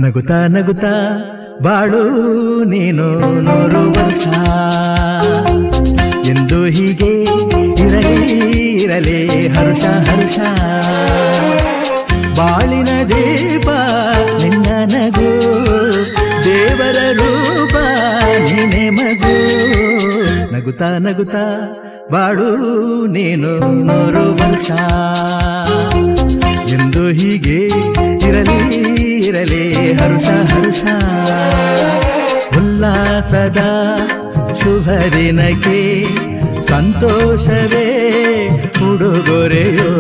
ನಗುತ್ತಾ ನಗುತ್ತಾ ಬಾಳು ನೀನು 100 ವರ್ಷ ಎಂದು ಹೀಗೆ ಇರಲಿ ಇರಲಿ ಹರ್ಷ ಹರ್ಷ ಬಾಳಿನ ದೀಪ ನಿನ್ನ ನಗು ದೇವರ ರೂಪ ನೀನೆ ಮಗು ನಗುತ್ತಾ ನಗುತ್ತಾ ಬಾಳು ನೀನು 100 ವರ್ಷ ಎಂದು ಹೀಗೆ ಇರಲಿ ಇರಲಿ ಹರ್ಷ ಹರ್ಷ ಉಲ್ಲಾಸದ ಶುಭ ದಿನಕ್ಕೆ ಸಂತೋಷವೇ ಉಡುಗೊರೆಯೋ